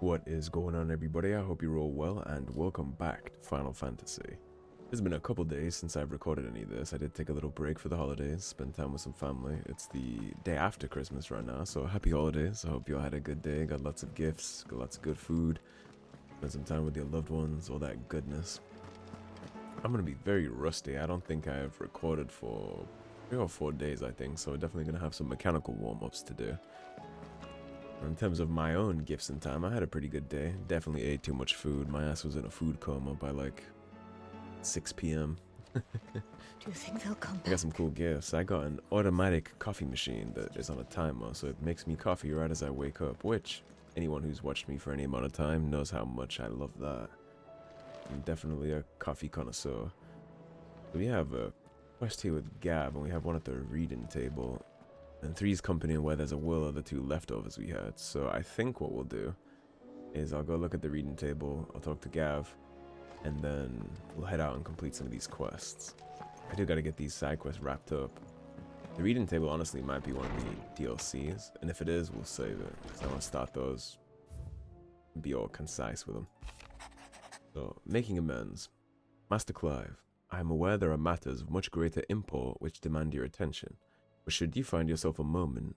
What is going on, everybody? I hope you're all well, and welcome back to Final Fantasy. It's been a couple days since I've recorded any of this. I did take a little break for the holidays, spend time with some family. It's the day after Christmas right now, so happy holidays. I hope you all had a good day, got lots of gifts, got lots of good food, spent some time with your loved ones, all that goodness. I'm gonna be very rusty. I don't think I've recorded for 3 or 4 days, I think, so we're definitely gonna have some mechanical warm-ups to do. In terms of my own gifts and time, I had a pretty good day. Definitely ate too much food. My ass was in a food coma by like 6 p.m. Do you think they'll come back? I got some cool gifts. I got an automatic coffee machine that is on a timer, so it makes me coffee right as I wake up, which anyone who's watched me for any amount of time knows how much I love that. I'm definitely a coffee connoisseur. We have a quest here with Gav, and we have one at the reading table. And Three's company, and where there's a will are the two leftovers we had. So I think what we'll do is I'll go look at the reading table, I'll talk to Gav, and then we'll head out and complete some of these quests. I do gotta get these side quests wrapped up. The reading table honestly might be one of the DLCs, and if it is, we'll save it, because I want to start those and be all concise with them. So, making amends. Master Clive, I am aware there are matters of much greater import which demand your attention. But should you find yourself a moment,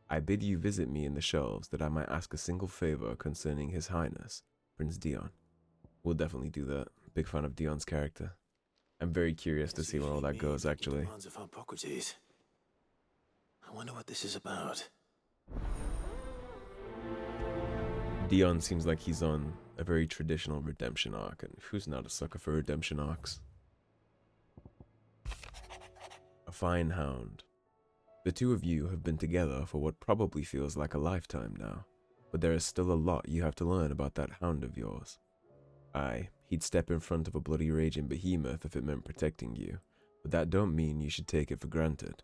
I bid you visit me in the shelves that I might ask a single favor concerning His Highness, Prince Dion. We'll definitely do that. Big fan of Dion's character. I'm very curious to see where all that goes, actually. I wonder what this is about. Dion seems like he's on a very traditional redemption arc, and who's not a sucker for redemption arcs? A fine hound. The two of you have been together for what probably feels like a lifetime now, but there is still a lot you have to learn about that hound of yours. Aye, he'd step in front of a bloody raging behemoth if it meant protecting you, but that don't mean you should take it for granted.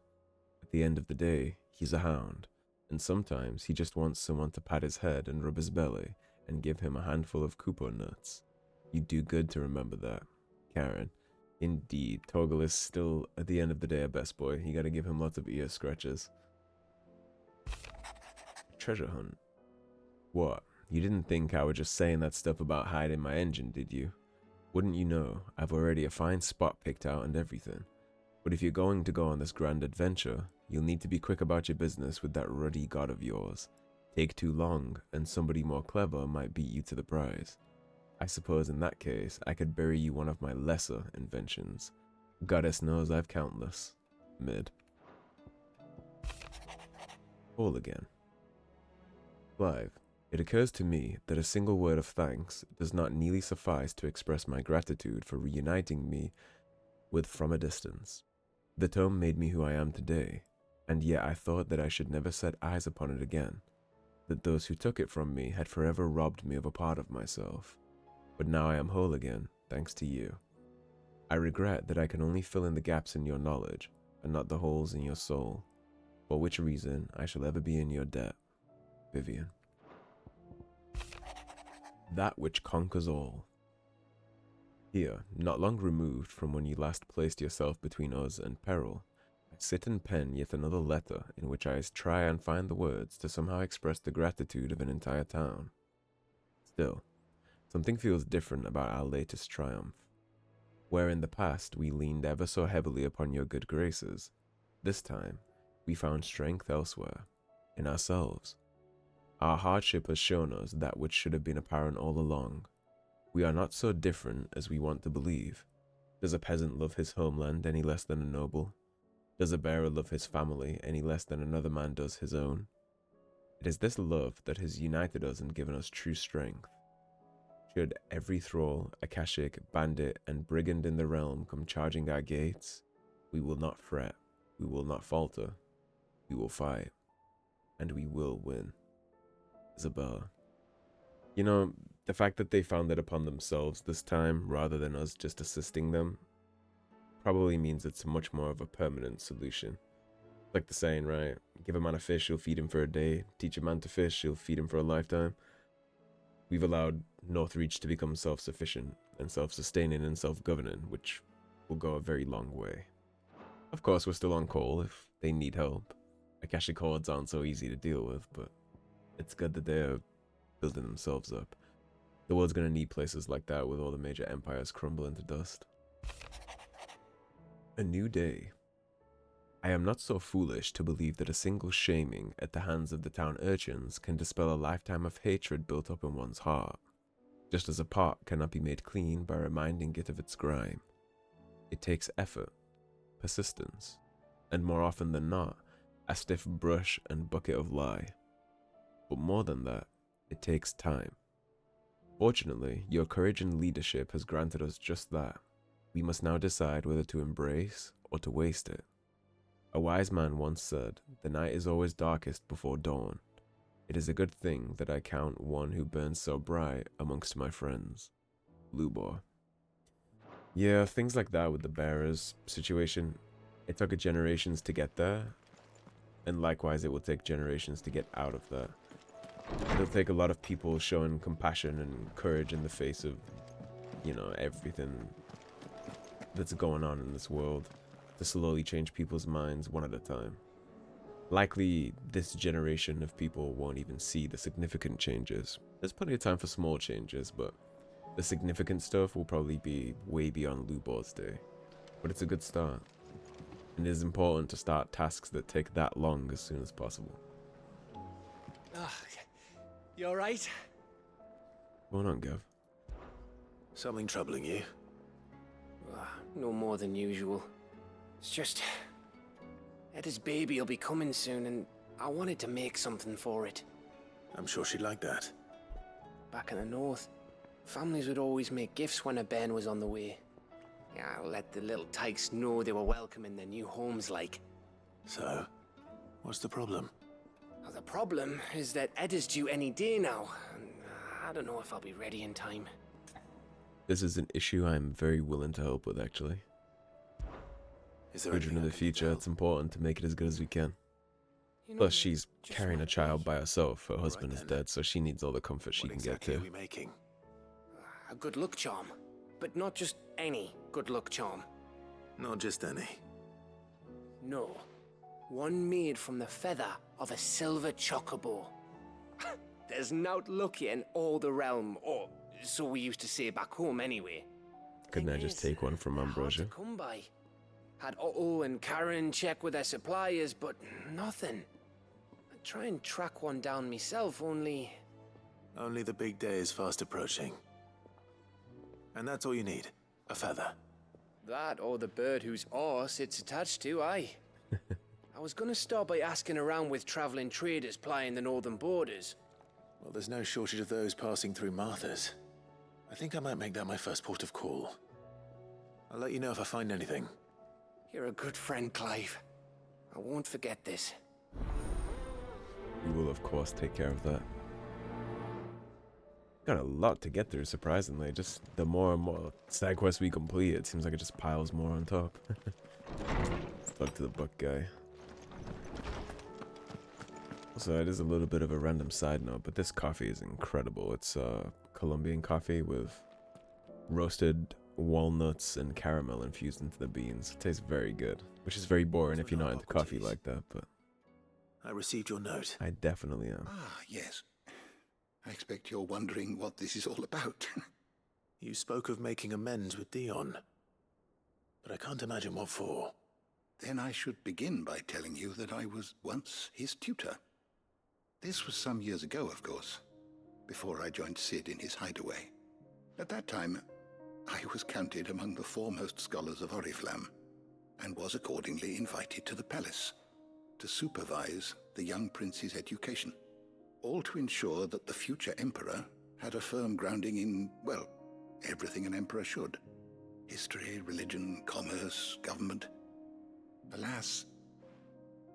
At the end of the day, he's a hound, and sometimes he just wants someone to pat his head and rub his belly and give him a handful of Koopa nuts. You do good to remember that, Karen. Indeed, Torgal is still, at the end of the day, a best boy. You gotta give him lots of ear scratches. Treasure hunt. What? You didn't think I was just saying that stuff about hiding my engine, did you? Wouldn't you know, I've already a fine spot picked out and everything. But if you're going to go on this grand adventure, you'll need to be quick about your business with that ruddy god of yours. Take too long, and somebody more clever might beat you to the prize. I suppose in that case, I could bury you one of my lesser inventions. Goddess knows I've countless. Mid. All again. Clive, it occurs to me that a single word of thanks does not nearly suffice to express my gratitude for reuniting me with from a distance. The tome made me who I am today, and yet I thought that I should never set eyes upon it again, that those who took it from me had forever robbed me of a part of myself. But now I am whole again, thanks to you. I regret that I can only fill in the gaps in your knowledge, and not the holes in your soul, for which reason I shall ever be in your debt. Vivian. That which conquers all. Here, not long removed from when you last placed yourself between us and peril, I sit and pen yet another letter in which I try and find the words to somehow express the gratitude of an entire town. Still, something feels different about our latest triumph. Where in the past we leaned ever so heavily upon your good graces, this time we found strength elsewhere, in ourselves. Our hardship has shown us that which should have been apparent all along. We are not so different as we want to believe. Does a peasant love his homeland any less than a noble? Does a bearer love his family any less than another man does his own? It is this love that has united us and given us true strength. Should every thrall, akashic, bandit, and brigand in the realm come charging our gates, we will not fret, we will not falter, we will fight, and we will win. Isabella. You know, the fact that they found it upon themselves this time, rather than us just assisting them, probably means it's much more of a permanent solution. Like the saying, right? Give a man a fish, you'll feed him for a day. Teach a man to fish, you'll feed him for a lifetime. We've allowed Northreach to become self-sufficient and self-sustaining and self-governing, which will go a very long way. Of course, we're still on call if they need help. Akashic Hordes aren't so easy to deal with, but it's good that they're building themselves up. The world's gonna need places like that with all the major empires crumble into dust. A new day. I am not so foolish to believe that a single shaming at the hands of the town urchins can dispel a lifetime of hatred built up in one's heart, just as a pot cannot be made clean by reminding it of its grime. It takes effort, persistence, and more often than not, a stiff brush and bucket of lye. But more than that, it takes time. Fortunately, your courage and leadership has granted us just that. We must now decide whether to embrace or to waste it. A wise man once said, "The night is always darkest before dawn. It is a good thing that I count one who burns so bright amongst my friends." Lubor. Yeah, things like that with the bearers situation. It took generations to get there, and likewise it will take generations to get out of that. It'll take a lot of people showing compassion and courage in the face of, everything that's going on in this world, to slowly change people's minds one at a time. Likely, this generation of people won't even see the significant changes. There's plenty of time for small changes, but the significant stuff will probably be way beyond Lubor's day. But it's a good start. And it is important to start tasks that take that long as soon as possible. You alright? What's going on, Gav? Something troubling you? No more than usual. It's just... Etta's baby will be coming soon, and I wanted to make something for it. I'm sure she'd like that. Back in the north, families would always make gifts when a bairn was on the way. Yeah, let the little tykes know they were welcome in their new homes, like. So, what's the problem? Well, the problem is that Etta's due any day now, and I don't know if I'll be ready in time. This is an issue I'm very willing to help with, actually. Is there Children of anything the I can future, do? it's important to make it as good as we can. You know, Plus, she's just carrying a wanna child be by herself. Her husband is then. dead, so she needs all the comfort she What can exactly get are to. we making? A good luck charm. But not just any good luck charm. Not just any. No. One made from the feather of a silver chocobo. There's naught luckier in all the realm, or so we used to say back home anyway. Couldn't I Thing just is, take one from they're hard to Ambrosia? come by. Had Otto and Karen check with their suppliers, but nothing. I'd try and track one down myself, only... Only the big day is fast approaching. And that's all you need. A feather. That or the bird whose horse it's attached to, aye. I was gonna start by asking around with traveling traders plying the northern borders. Well, there's no shortage of those passing through Martha's. I think I might make that my first port of call. I'll let you know if I find anything. You're a good friend, Clive. I won't forget this. We will, of course, take care of that. Got a lot to get through, surprisingly. Just the more and more side quests we complete, it seems like it just piles more on top. Let's talk to the book guy. So it is a little bit of a random side note, but this coffee is incredible. It's Colombian coffee with roasted walnuts and caramel infused into the beans. It tastes very good, which is very boring if you're not into coffee like that, but I received your note. I definitely am. Ah, yes. I expect you're wondering what this is all about. You spoke of making amends with Dion. But I can't imagine what for. Then I should begin by telling you that I was once his tutor. This was some years ago, of course, before I joined Sid in his hideaway. At that time, I was counted among the foremost scholars of Oriflamme, and was accordingly invited to the palace to supervise the young prince's education, all to ensure that the future emperor had a firm grounding in, well, everything an emperor should. History, religion, commerce, government. Alas,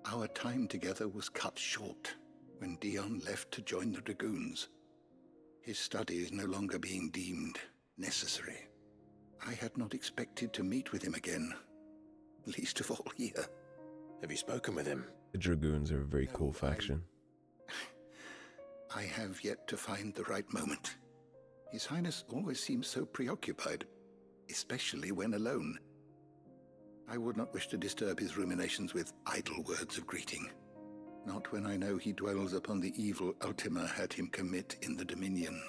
our time together was cut short when Dion left to join the dragoons, his studies no longer being deemed necessary. I had not expected to meet with him again, least of all here. Have you spoken with him? The Dragoons are a very cool faction. I have yet to find the right moment. His Highness always seems so preoccupied, especially when alone. I would not wish to disturb his ruminations with idle words of greeting. Not when I know he dwells upon the evil Ultima had him commit in the Dominion.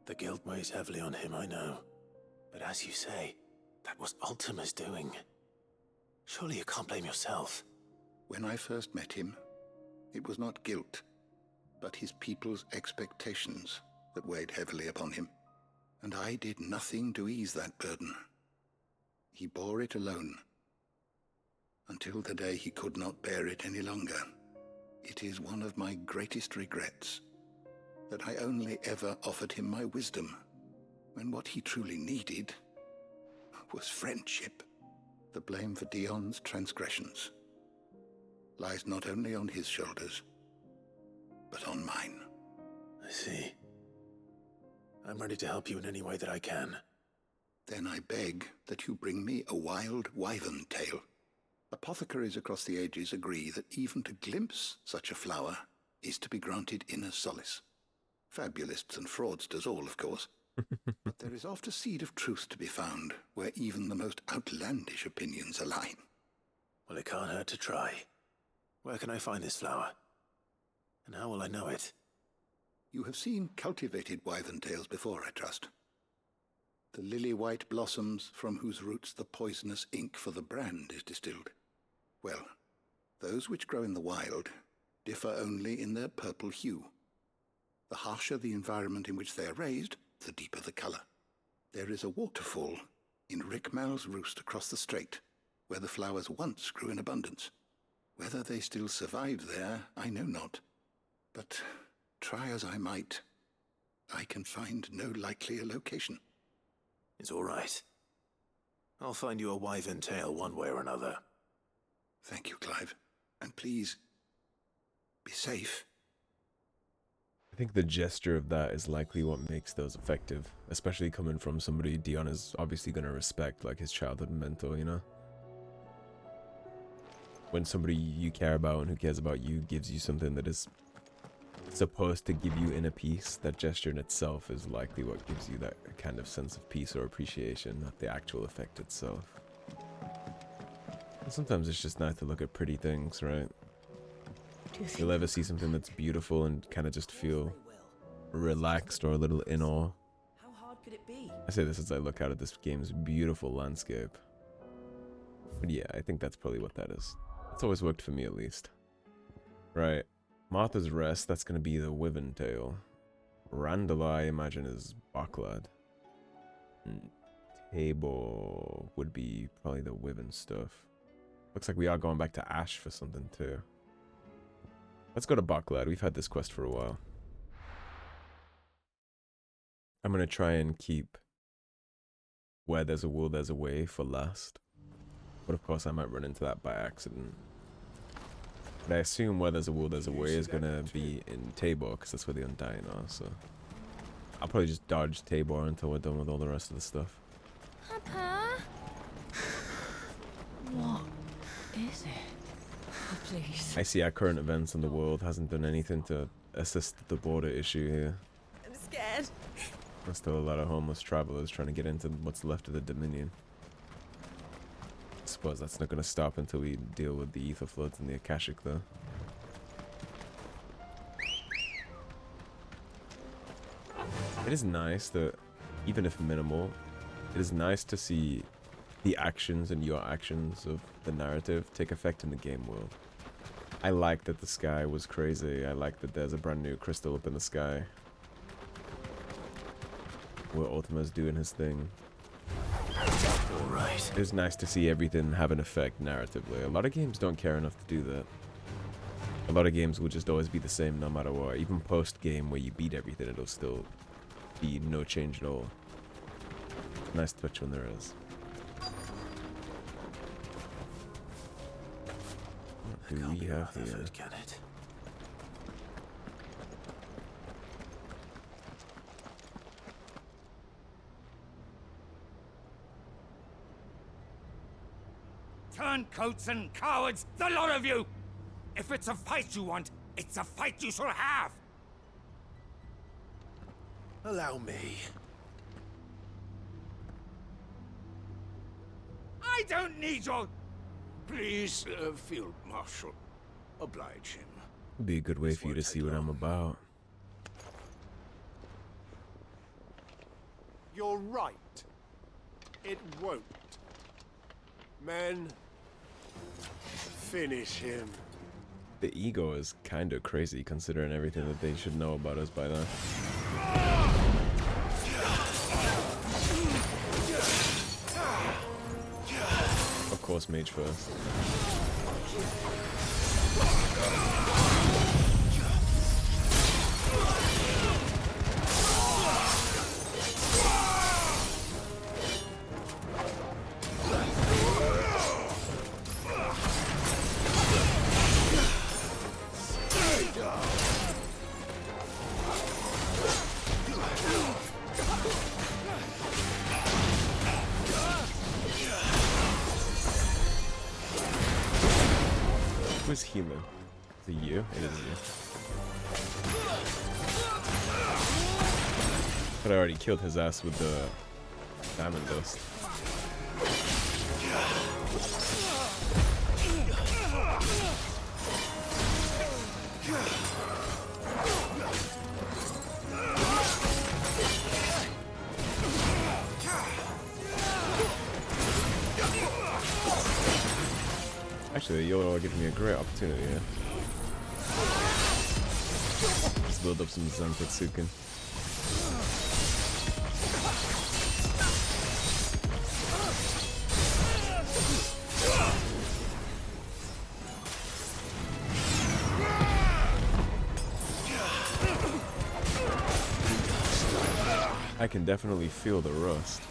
The guilt weighs heavily on him, I know. But as you say, that was Ultima's doing. Surely you can't blame yourself. When I first met him, it was not guilt, but his people's expectations that weighed heavily upon him. And I did nothing to ease that burden. He bore it alone, until the day he could not bear it any longer. It is one of my greatest regrets that I only ever offered him my wisdom, when what he truly needed was friendship. The blame for Dion's transgressions lies not only on his shoulders, but on mine. I see. I'm ready to help you in any way that I can. Then I beg that you bring me a wild wyvern tail. Apothecaries across the ages agree that even to glimpse such a flower is to be granted inner solace. Fabulists and fraudsters all, of course. But there is oft a seed of truth to be found where even the most outlandish opinions align. Well, it can't hurt to try. Where can I find this flower? And how will I know it? You have seen cultivated wyvern tails before, I trust. The lily-white blossoms from whose roots the poisonous ink for the brand is distilled. Well, those which grow in the wild differ only in their purple hue. The harsher the environment in which they are raised, the deeper the color. There is a waterfall in Rickmal's roost across the strait, where the flowers once grew in abundance. Whether they still survive there, I know not. But try as I might, I can find no likelier location. It's all right. I'll find you a wyvern tail one way or another. Thank you, Clive. And please, be safe. I think the gesture of that is likely what makes those effective, especially coming from somebody Dion is obviously going to respect, like his childhood mentor, you know? When somebody you care about and who cares about you gives you something that is supposed to give you inner peace, that gesture in itself is likely what gives you that kind of sense of peace or appreciation, not the actual effect itself. And sometimes it's just nice to look at pretty things, right? Do you think You'll ever see something that's beautiful and kind of just feel relaxed or a little in awe. How hard could it be? I say this as I look out at this game's beautiful landscape. But yeah, I think that's probably what that is. It's always worked for me, at least. Right. Martha's Rest, that's going to be the Wyvern Tail. Randall, I imagine, is Backlad. Tabor would be probably the Wyvern stuff. Looks like we are going back to Ash for something, too. Let's go to Backlad. We've had this quest for a while. I'm going to try and keep Where There's a Will, There's a Way for last. But of course I might run into that by accident. But I assume Where There's a Will, There's a Way is going to be in Tabor, because that's where the Undying are, so... I'll probably just dodge Tabor until we're done with all the rest of the stuff. Papa? What is it? Oh, please. I see our current events in the world hasn't done anything to assist the border issue here. I'm scared. There's still a lot of homeless travelers trying to get into what's left of the Dominion. I suppose that's not going to stop until we deal with the Ether Floods and the Akashic, though. It is nice that, even if minimal, it is nice to see the actions and your actions of the narrative take effect in the game world. I like that the sky was crazy. I like that there's a brand new crystal up in the sky. Where Ultima's doing his thing. Alright. It's nice to see everything have an effect narratively. A lot of games don't care enough to do that. A lot of games will just always be the same no matter what. Even post-game where you beat everything, it'll still be no change at all. Nice touch when there is. What do we have here? Rutherford, can it? Turncoats and cowards, the lot of you! If it's a fight you want, it's a fight you shall have! Allow me. I don't need your... Please, Field Marshal, oblige him. Would be a good way This for you to won't see take what I'm long. about. You're right. It won't. Men, finish him. The ego is kind of crazy considering everything that they should know about us by then. Of course, mage first. Who's human? Is it you? It is you. But I already killed his ass with the diamond dust. Actually, you're giving me a great opportunity here. Let's build up some Zantetsuken. I can definitely feel the rust.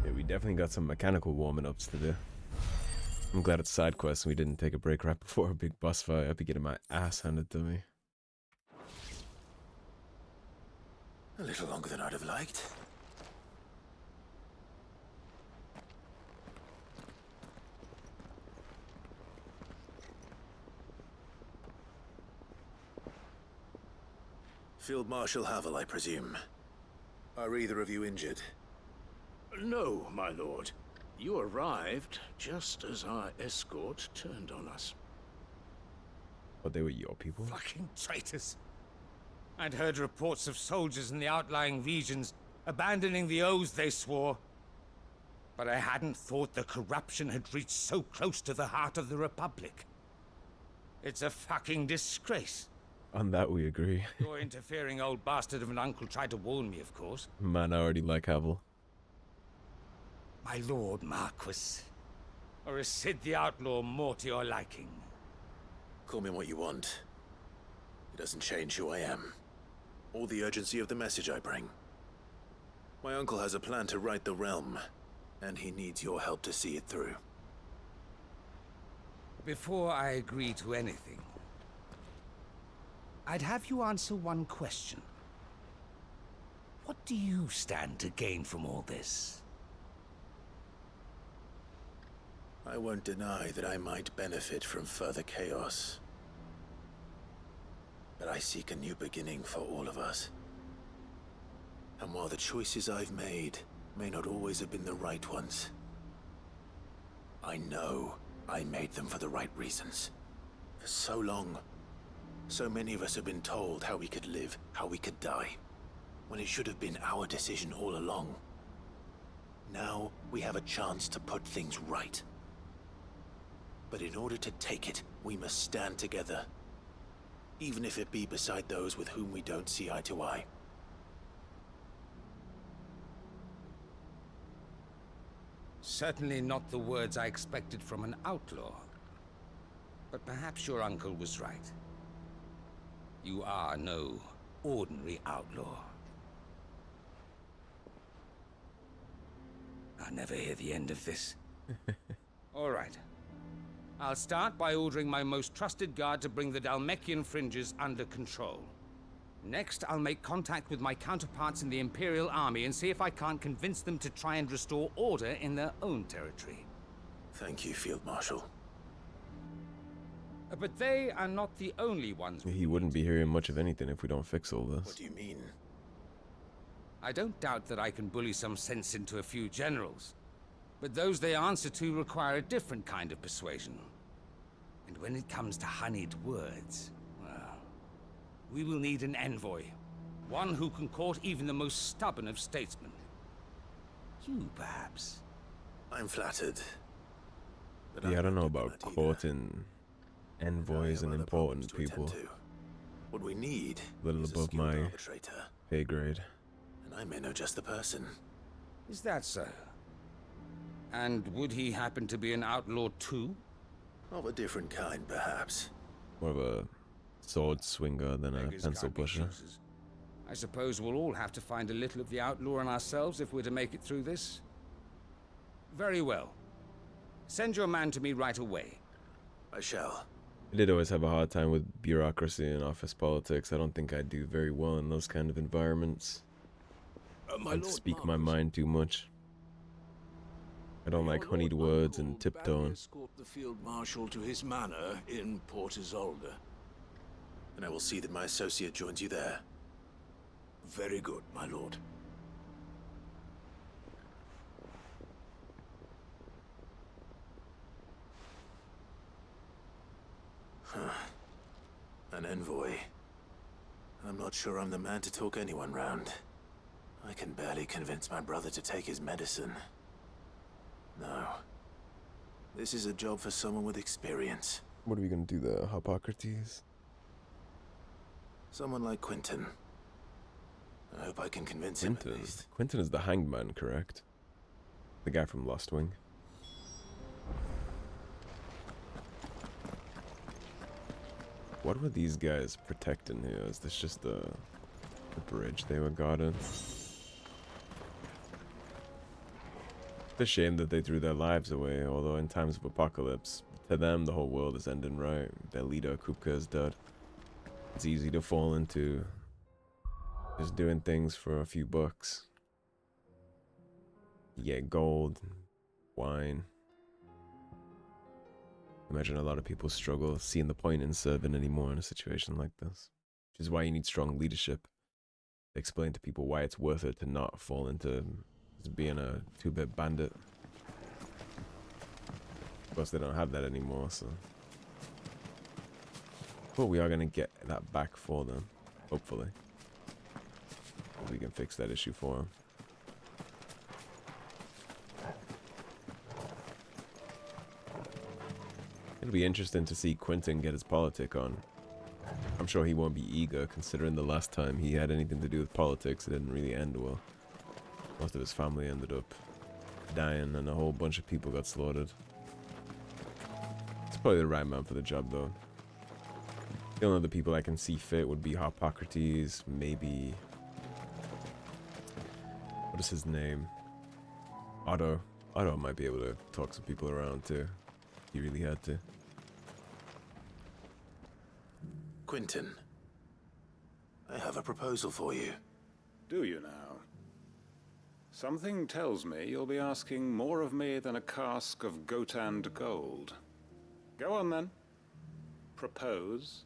Yeah, we definitely got some mechanical warming ups to do. I'm glad it's side quest and we didn't take a break right before a big boss fight. I'd be getting my ass handed to me. A little longer than I'd have liked. Field Marshal Havel, I presume. Are either of you injured? No, my lord. You arrived just as our escort turned on us. But they were your people? Fucking traitors. I'd heard reports of soldiers in the outlying regions abandoning the oaths they swore. But I hadn't thought the corruption had reached so close to the heart of the Republic. It's a fucking disgrace. On that we agree. Your interfering old bastard of an uncle tried to warn me, of course. Man, I already like Havel. My lord Marquis. Or is Sid the Outlaw more to your liking? Call me what you want. It doesn't change who I am, or the urgency of the message I bring. My uncle has a plan to right the realm, and he needs your help to see it through. Before I agree to anything, I'd have you answer one question. What do you stand to gain from all this? I won't deny that I might benefit from further chaos. But I seek a new beginning for all of us. And while the choices I've made may not always have been the right ones, I know I made them for the right reasons. For so long, so many of us have been told how we could live, how we could die, when it should have been our decision all along. Now we have a chance to put things right. But in order to take it, we must stand together. Even if it be beside those with whom we don't see eye to eye. Certainly not the words I expected from an outlaw. But perhaps your uncle was right. You are no ordinary outlaw. I'll never hear the end of this. All right. I'll start by ordering my most trusted guard to bring the Dalmekian fringes under control. Next, I'll make contact with my counterparts in the Imperial Army and see if I can't convince them to try and restore order in their own territory. Thank you, Field Marshal. But they are not the only ones. He wouldn't be hearing much of anything if we don't fix all What this. do you mean? I don't doubt that I can bully some sense into a few generals, but those they answer to require a different kind of persuasion. And when it comes to honeyed words, well, we will need an envoy. One who can court even the most stubborn of statesmen. You, perhaps? I'm flattered. But Yeah, I don't know not about that either. courting envoys I and have other problems important to attend people. to. What we need A little is above a skilled my arbitrator, pay grade. and I may know just the person. Is that so? And would he happen to be an outlaw too? Of a different kind, perhaps. More of a sword swinger than a Beggars pencil can't be pusher. choosers. I suppose we'll all have to find a little of the outlaw in ourselves if we're to make it through this. Very well. Send your man to me right away. I shall. I did always have a hard time with bureaucracy and office politics. I don't think I do very well in those kind of environments. My I'd Lord speak my Marquis, mind too much. I don't your like honeyed Lord words Uncle and tiptoeing. badly escort the Field Marshal to his manor in Port Isolde. And I will see that my associate joins you there. Very good, my lord. An envoy. I'm not sure I'm the man to talk anyone round. I can barely convince my brother to take his medicine. No. This is a job for someone with experience. What are we gonna do there, Hippocrates? Someone like Quentin. I hope I can convince him at Quentin? least. Quentin is the hanged man, correct? The guy from Lost Wing. What were these guys protecting here? Is this just the bridge they were guarding? It's a shame that they threw their lives away, although in times of apocalypse, to them the whole world is ending right. Their leader, Kupka, is dead. It's easy to fall into just doing things for a few bucks. You get gold, wine. Imagine a lot of people struggle seeing the point in serving anymore in a situation like this. Which is why you need strong leadership. Explain to people why it's worth it to not fall into just being a two-bit bandit. Of course, they don't have that anymore, so. But we are going to get that back for them, hopefully. We can fix that issue for them. It'll be interesting to see Quentin get his politic on. I'm sure he won't be eager, considering the last time he had anything to do with politics, it didn't really end well. Most of his family ended up dying, and a whole bunch of people got slaughtered. He's probably the right man for the job, though. The only other people I can see fit would be Hippocrates, maybe... What is his name? Otto. Otto might be able to talk some people around, too. He really had to. Quentin, I have a proposal for you. Do you now? Something tells me you'll be asking more of me than a cask of Gotand gold. Go on then. Propose.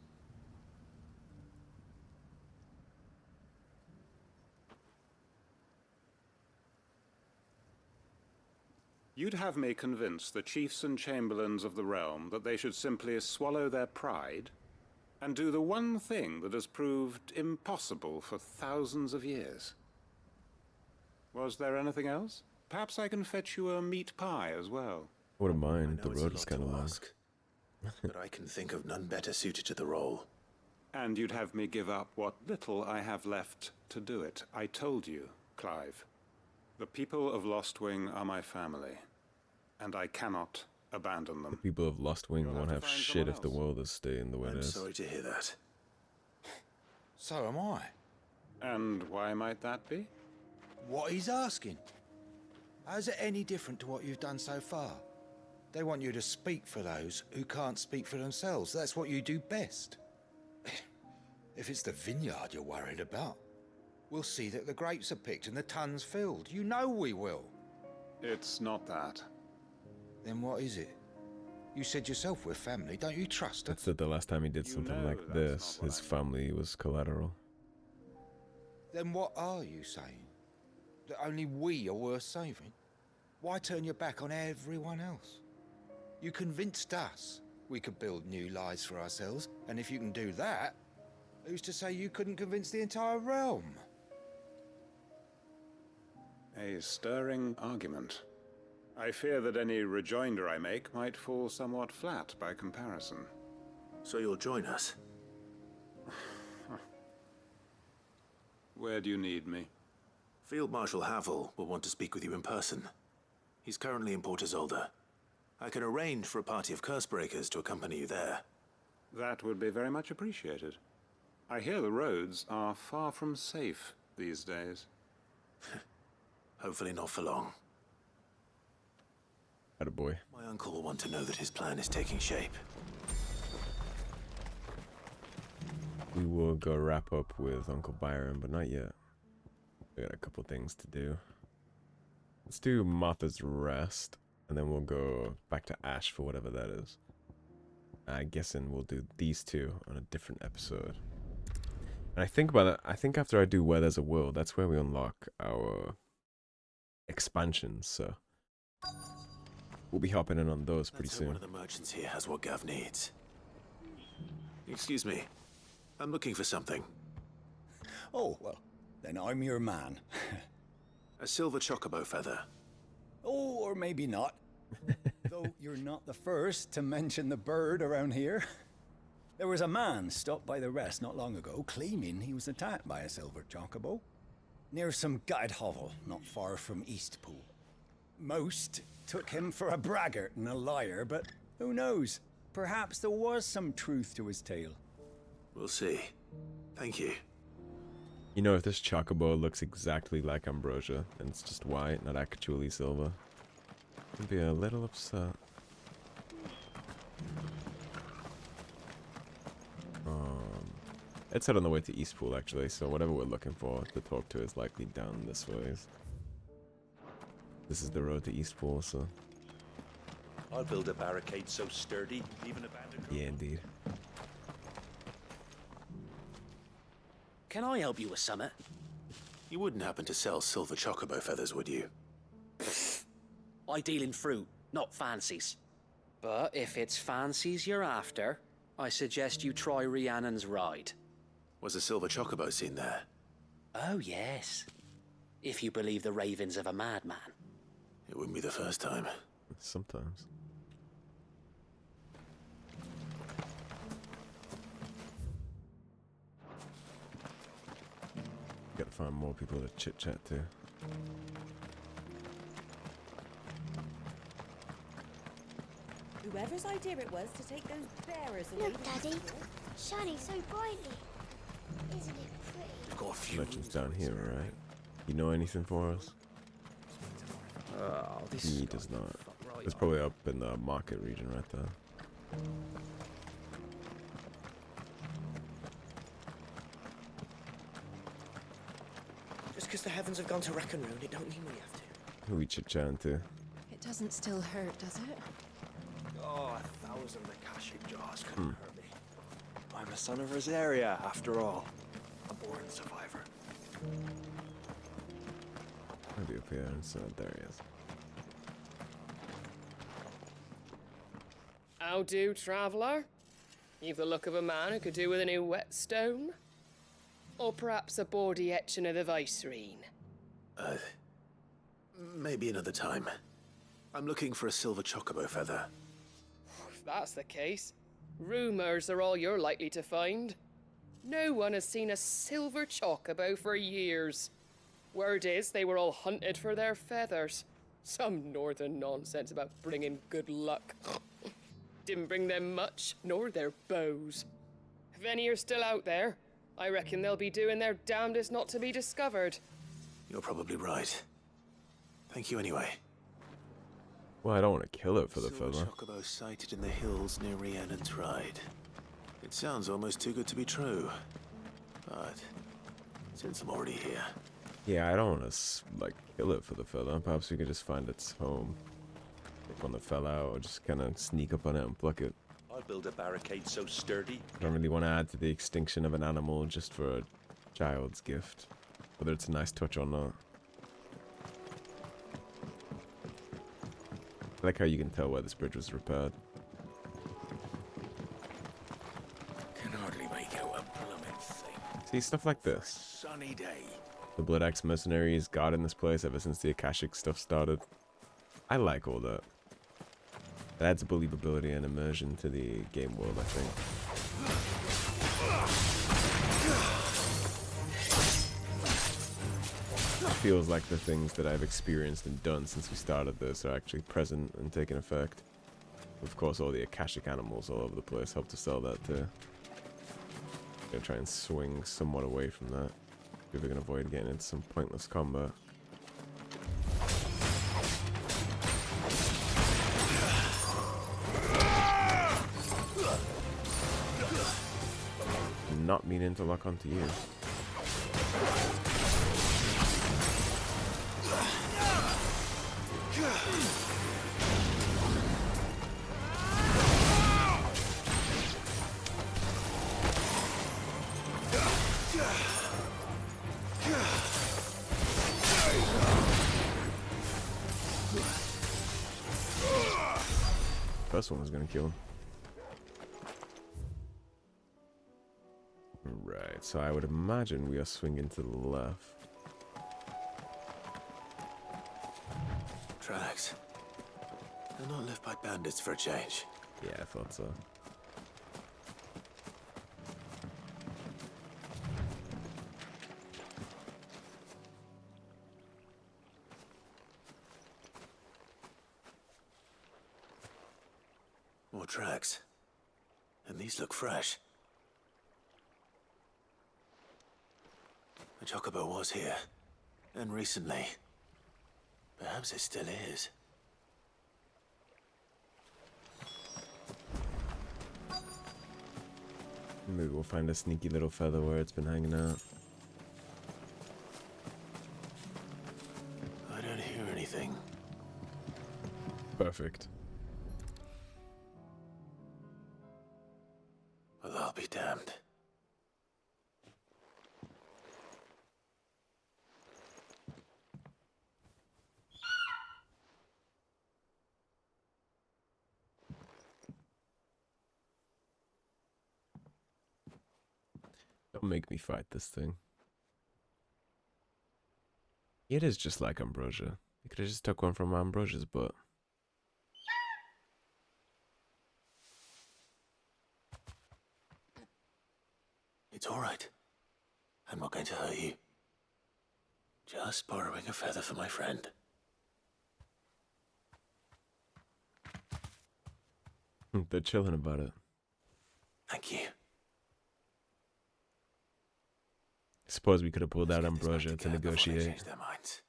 You'd have me convince the chiefs and chamberlains of the realm that they should simply swallow their pride and do the one thing that has proved impossible for thousands of years. Was there anything else? Perhaps I can fetch you a meat pie as well. Wouldn't I mind, know the it's a road is lot kind of to long. ask, but I can think of none better suited to the role. And you'd have me give up what little I have left to do it. I told you, Clive. The people of Lost Wing are my family, and I cannot abandon them. People of Lost Wing You'll won't have have to find shit if someone the else. world is staying the way it I'm is. sorry to hear that. So am I. And why might that be? What he's asking. How's it any different to what you've done so far? They want you to speak for those who can't speak for themselves. That's what you do best. If it's the vineyard you're worried about, we'll see that the grapes are picked and the tons filled. You know we will. It's not that. Then what is it? You said yourself we're family. Don't you trust us? That's it. The last time he did You something know like that's this, not what his I mean. family was collateral. Then what are you saying? That only we are worth saving? Why turn your back on everyone else? You convinced us we could build new lives for ourselves, and if you can do that, who's to say you couldn't convince the entire realm? A stirring argument. I fear that any rejoinder I make might fall somewhat flat by comparison. So you'll join us? Where do you need me? Field Marshal Havel will want to speak with you in person. He's currently in Port Isolde. I can arrange for a party of Cursebreakers to accompany you there. That would be very much appreciated. I hear the roads are far from safe these days. Hopefully not for long. Attaboy. My uncle will want to know that his plan is taking shape. We will go wrap up with Uncle Byron, but not yet. We got a couple things to do. Let's do Martha's Rest, and then we'll go back to Ash for whatever that is. I guessing we'll do these two on a different episode. And I think about that. I think after I do Where There's a Will, that's where we unlock our expansions. So we'll be hopping in on those pretty Let's hope soon. one of the merchants here has what Gav needs. Excuse me. I'm looking for something. Oh, well, then I'm your man. A silver chocobo feather. Oh, or maybe not. Though you're not the first to mention the bird around here. There was a man stopped by the rest not long ago claiming he was attacked by a silver chocobo near some gutted hovel not far from Eastpool. Most took him for a braggart and a liar, but who knows? Perhaps there was some truth to his tale. We'll see. Thank you. You know, if this chocobo looks exactly like Ambrosia, and it's just white, not actually silver, I'd be a little upset. It's head on the way to Eastpool, actually, so whatever we're looking for to talk to is likely down this way. This is the road to Eastpool, so... I'll build a barricade so sturdy, even abandoned... Yeah, indeed. Can I help you with something? You wouldn't happen to sell silver chocobo feathers, would you? I deal in fruit, not fancies. But if it's fancies you're after, I suggest you try Rhiannon's ride. Was a silver chocobo seen there? Oh, yes. If you believe the ravings of a madman. It wouldn't be the first time. Sometimes. Gotta find more people to chit-chat to. Whoever's idea it was to take those bearers away. Look, Daddy. Shining so brightly. Isn't it pretty? We've got a few Merchant's down here, right? You know anything for us? Oh, this He does not. It's probably up in the market region right there. Just because the heavens have gone to wreck and ruin, it don't mean we have to. Who we chit-chatting to? It doesn't still hurt, does it? Oh, 1,000 Akashic jars couldn't hurt me. I'm a son of Rosaria, after all. A born survivor. Maybe up here, so there he is. How do, traveller? You've the look of a man who could do with a new whetstone. Or perhaps a bawdy etching of the Vicerine. Maybe another time. I'm looking for a silver chocobo feather. If that's the case, rumours are all you're likely to find. No one has seen a silver chocobo for years. Word is they were all hunted for their feathers. Some northern nonsense about bringing good luck. Didn't bring them much, nor their bows. If any are still out there, I reckon they'll be doing their damnedest not to be discovered. You're probably right. Thank you anyway. Well, I don't want to kill it for the Silver feather. chocobo sighted in the hills near Rhiannon's Ride. It sounds almost too good to be true. But since I'm already here, Yeah, I don't want to like kill it for the feather. Perhaps we could just find its home. Take one that fell out, or just kind of sneak up on it and pluck it. I'll build a barricade so sturdy. I don't really want to add to the extinction of an animal just for a child's gift, whether it's a nice touch or not. I like how you can tell where this bridge was repaired. can hardly make out a blooming thing. See, stuff like this. Sunny day. The Blood Axe mercenaries guarding this place ever since the Akashic stuff started. I like all that. It adds believability and immersion to the game world, I think. It feels like the things that I've experienced and done since we started this are actually present and taking effect. Of course, all the Akashic animals all over the place help to sell that too. Gonna try and swing somewhat away from that. If we can avoid getting into some pointless combat. Not meaning to lock onto you. First one was gonna kill him. Right, so I would imagine we are swinging to the left. Tracks. They're not left by bandits for a change. Yeah, I thought so. More tracks. And these look fresh. The chocobo was here. And recently. Perhaps it still is. Maybe we'll find a sneaky little feather where it's been hanging out. I don't hear anything. Perfect. Well, I'll be damned. Don't make me fight this thing. It is just like Ambrosia. You could have just took one from Ambrosia's butt. It's all right. I'm not going to hurt you. Just borrowing a feather for my friend. They're chilling about it. Thank you. Suppose we could have pulled out Ambrosia to negotiate. Change their minds.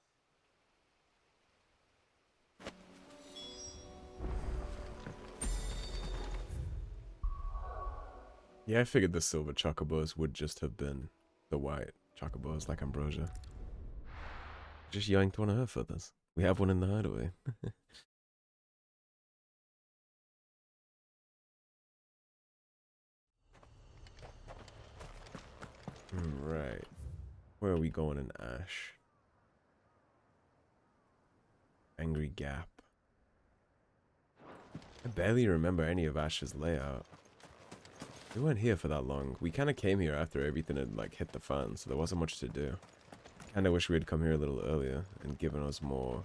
Yeah, I figured the silver chocobos would just have been the white chocobos like Ambrosia. Just yanked one of her feathers. We have one in the hideaway. Right. Where are we going in Ash? Angry Gap. I barely remember any of Ash's layout. We weren't here for that long. We kind of came here after everything had like hit the fan, so there wasn't much to do. Kind of wish we had come here a little earlier and given us more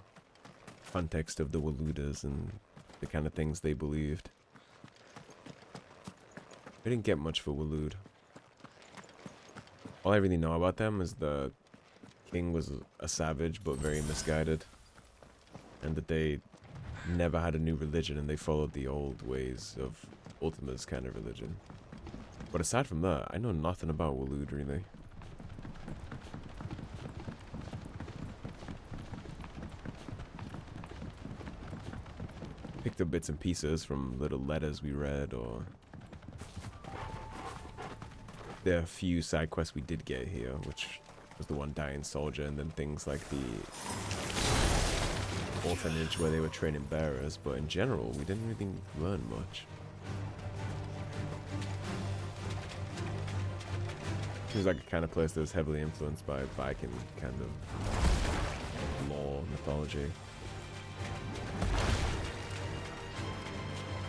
context of the Waludas and the kind of things they believed. We didn't get much for Walud. All I really know about them is the king was a savage but very misguided, and that they never had a new religion and they followed the old ways of Ultima's kind of religion. But aside from that, I know nothing about Walud really. Picked up bits and pieces from little letters we read or there are a few side quests we did get here, which was the one dying soldier, and then things like the orphanage where they were training bearers, but in general, we didn't really learn much. Seems like a kind of place that was heavily influenced by Viking kind of lore, mythology.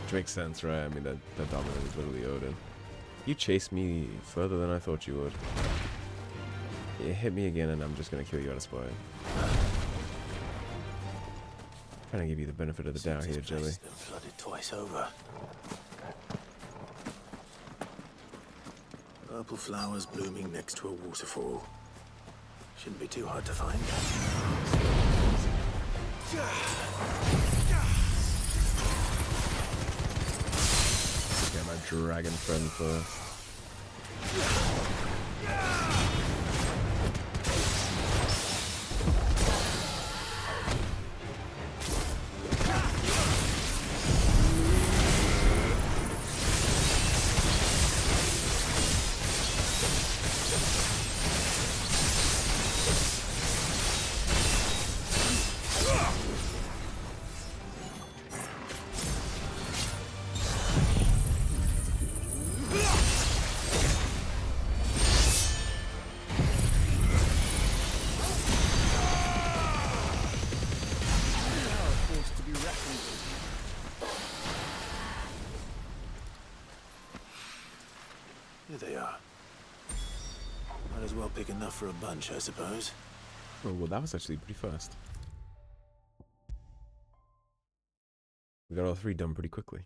Which makes sense, right? I mean, that dominant is literally Odin. You chased me further than I thought you would. You hit me again and I'm just gonna kill you out of spite. Trying to give you the benefit of the doubt here, Jelly. Flooded twice over. Purple flowers blooming next to a waterfall. Shouldn't be too hard to find. Get my dragon friend first. Here they are. Might as well pick enough for a bunch, I suppose. Oh, well, that was actually pretty fast. We got all three done pretty quickly.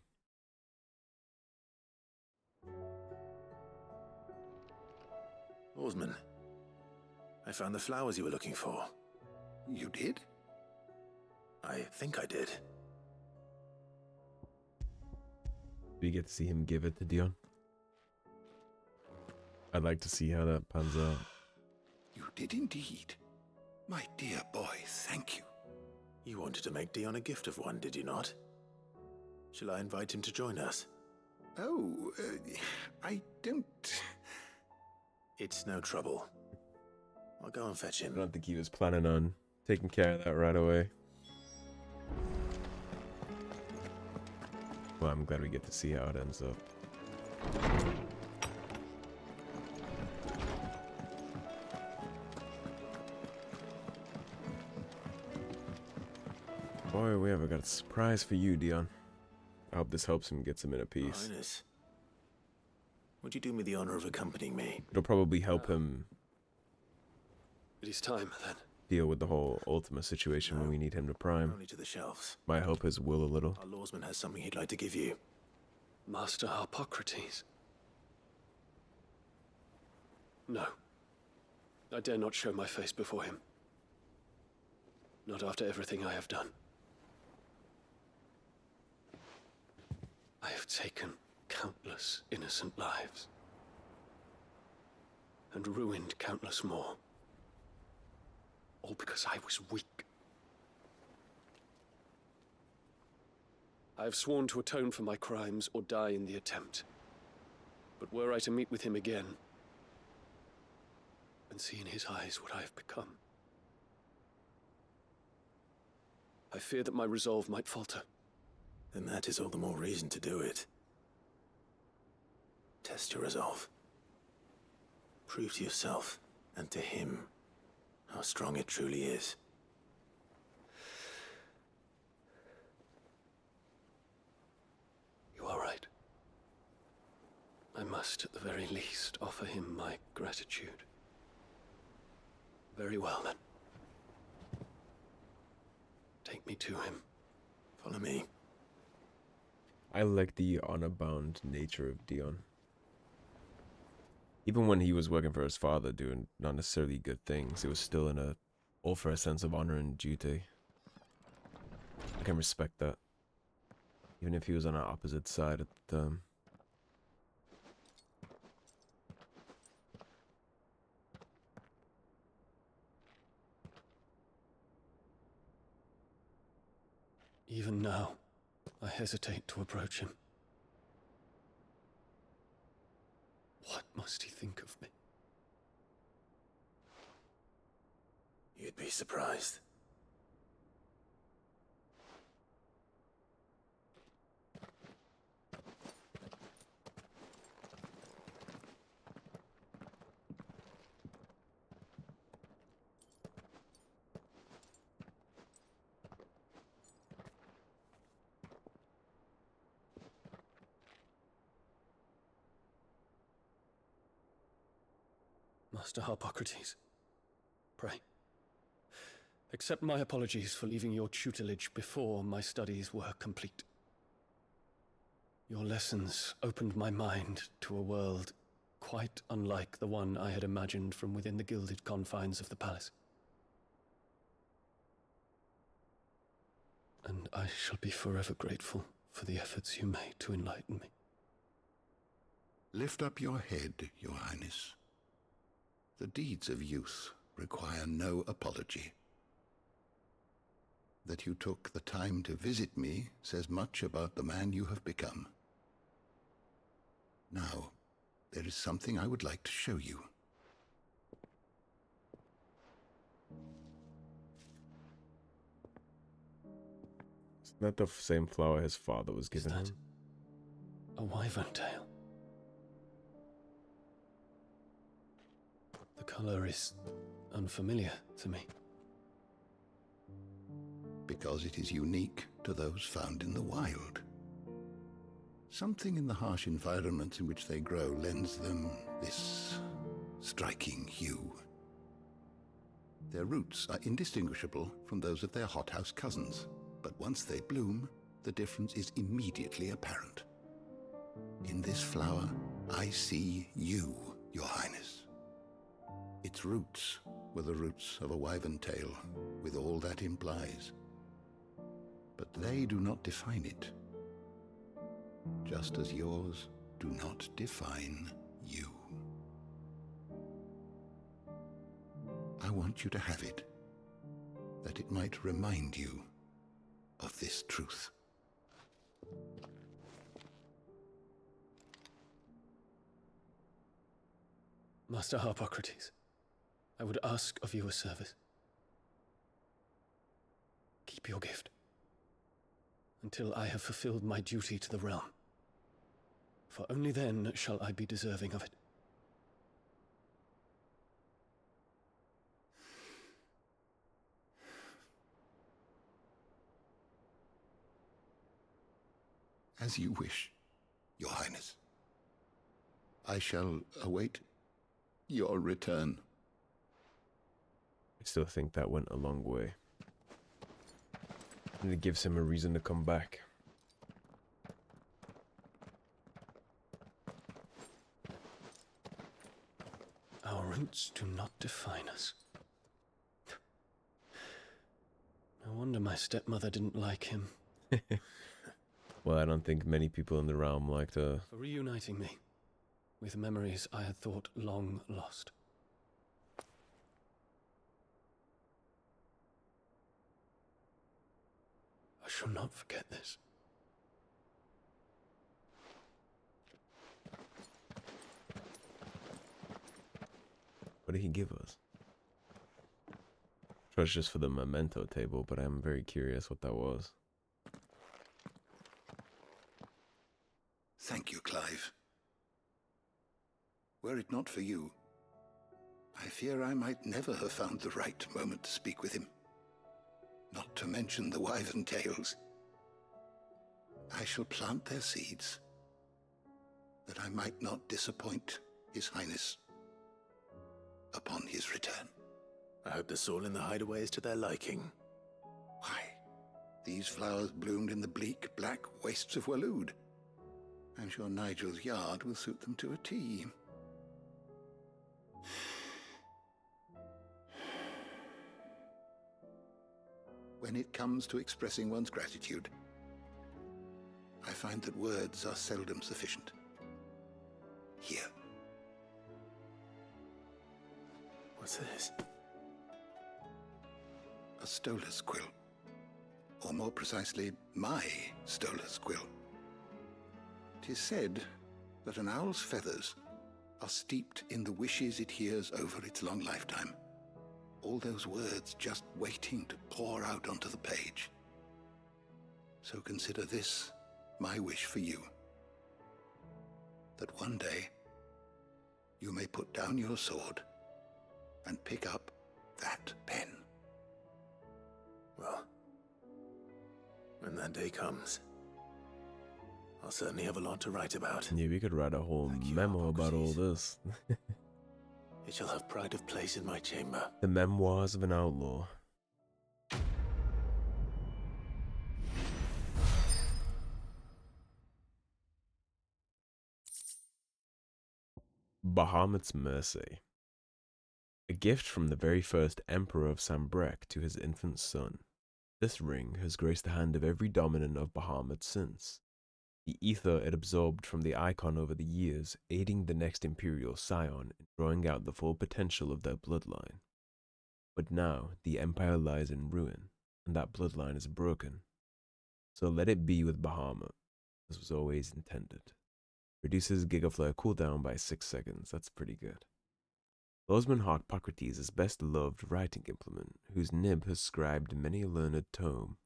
Oarsman, I found the flowers you were looking for. You did? I think I did. Do you get to see him give it to Dion? I'd like to see how that pans out. You did indeed. My dear boy, thank you. You wanted to make Dion a gift of one, did you not? Shall I invite him to join us? Oh, I don't... It's no trouble. I'll go and fetch him. I don't think he was planning on taking care of that right away. Well, I'm glad we get to see how it ends up. Boy, we ever got a surprise for you, Dion. I hope this helps him get some inner peace. Highness, would you do me the honor of accompanying me? It'll probably help him It is time, then. deal with the whole Ultima situation when we need him to prime. Only to the shelves. Might help his will a little. Our lawsman has something he'd like to give you. Master Harpocrates. No. I dare not show my face before him. Not after everything I have done. I have taken countless innocent lives. And ruined countless more. All because I was weak. I have sworn to atone for my crimes or die in the attempt. But were I to meet with him again, and see in his eyes what I have become, I fear that my resolve might falter. Then that is all the more reason to do it. Test your resolve. Prove to yourself, and to him, how strong it truly is. You are right. I must, at the very least, offer him my gratitude. Very well, then. Take me to him. Follow me. I like the honor-bound nature of Dion. Even when he was working for his father, doing not necessarily good things, it was still all for a sense of honor and duty. I can respect that. Even if he was on our opposite side at the time. Even now, I hesitate to approach him. What must he think of me? You'd be surprised. Master Harpocrates, pray, accept my apologies for leaving your tutelage before my studies were complete. Your lessons opened my mind to a world quite unlike the one I had imagined from within the gilded confines of the palace. And I shall be forever grateful for the efforts you made to enlighten me. Lift up your head, Your Highness. The deeds of youth require no apology. That you took the time to visit me says much about the man you have become. Now, there is something I would like to show you. Isn't that the same flower his father was giving him? A wyvern tail. The color is unfamiliar to me. Because it is unique to those found in the wild. Something in the harsh environment in which they grow lends them this striking hue. Their roots are indistinguishable from those of their hothouse cousins, but once they bloom, the difference is immediately apparent. In this flower, I see you, Your Highness. Its roots were the roots of a wyvern tail, with all that implies. But they do not define it, just as yours do not define you. I want you to have it, that it might remind you of this truth. Master Harpocrates, I would ask of you a service. Keep your gift until I have fulfilled my duty to the realm, for only then shall I be deserving of it. As you wish, Your Highness. I shall await your return. I still think that went a long way. And it gives him a reason to come back. Our roots do not define us. No wonder my stepmother didn't like him. Well, I don't think many people in the realm liked her. For reuniting me with memories I had thought long lost. I shall not forget this. What did he give us? It was just for the memento table, but I'm very curious what that was. Thank you, Clive. Were it not for you, I fear I might never have found the right moment to speak with him. Not to mention the wyvern tails. I shall plant their seeds, that I might not disappoint His Highness upon his return. I hope the soil in the Hideaway is to their liking. Why, these flowers bloomed in the bleak, black wastes of Waloed. I'm sure Nigel's yard will suit them to a T. When it comes to expressing one's gratitude, I find that words are seldom sufficient. Here. What's this? A stolas quill. Or more precisely, my stolas quill. 'Tis said that an owl's feathers are steeped in the wishes it hears over its long lifetime. All those words just waiting to pour out onto the page. So consider this my wish for you. That one day, you may put down your sword and pick up that pen. Well, when that day comes, I'll certainly have a lot to write about. Yeah, we could write a whole memo about all this. It shall have pride of place in my chamber. The Memoirs of an Outlaw. Bahamut's Mercy. A gift from the very first Emperor of Sambrek to his infant son. This ring has graced the hand of every dominant of Bahamut since. The ether it absorbed from the Eikon over the years, aiding the next imperial scion in drawing out the full potential of their bloodline. But now, the empire lies in ruin, and that bloodline is broken. So let it be with Bahamut, as was always intended. Reduces Gigaflare cooldown by 6 seconds, that's pretty good. Losman Harpocrates is best loved writing implement, whose nib has scribed many a learned tome.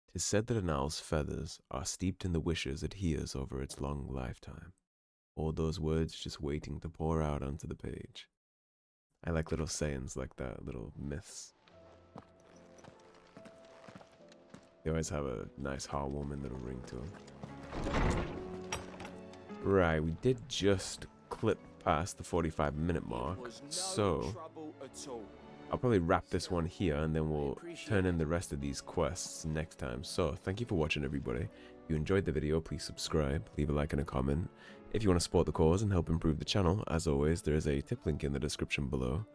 'Tis said that an owl's feathers are steeped in the wishes it hears over its long lifetime. All those words just waiting to pour out onto the page. I like little sayings like that, little myths. They always have a nice heartwarming little ring to them. Right, we did just clip past the 45-minute mark, so I'll probably wrap this one here and then we'll turn in the rest of these quests next time. So thank you for watching, everybody. If you enjoyed the video, please subscribe, leave a like and a comment. If you want to support the cause and help improve the channel, as always, there is a tip link in the description below.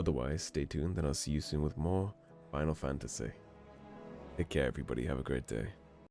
Otherwise, stay tuned and I'll see you soon with more Final Fantasy. Take care, everybody. Have a great day.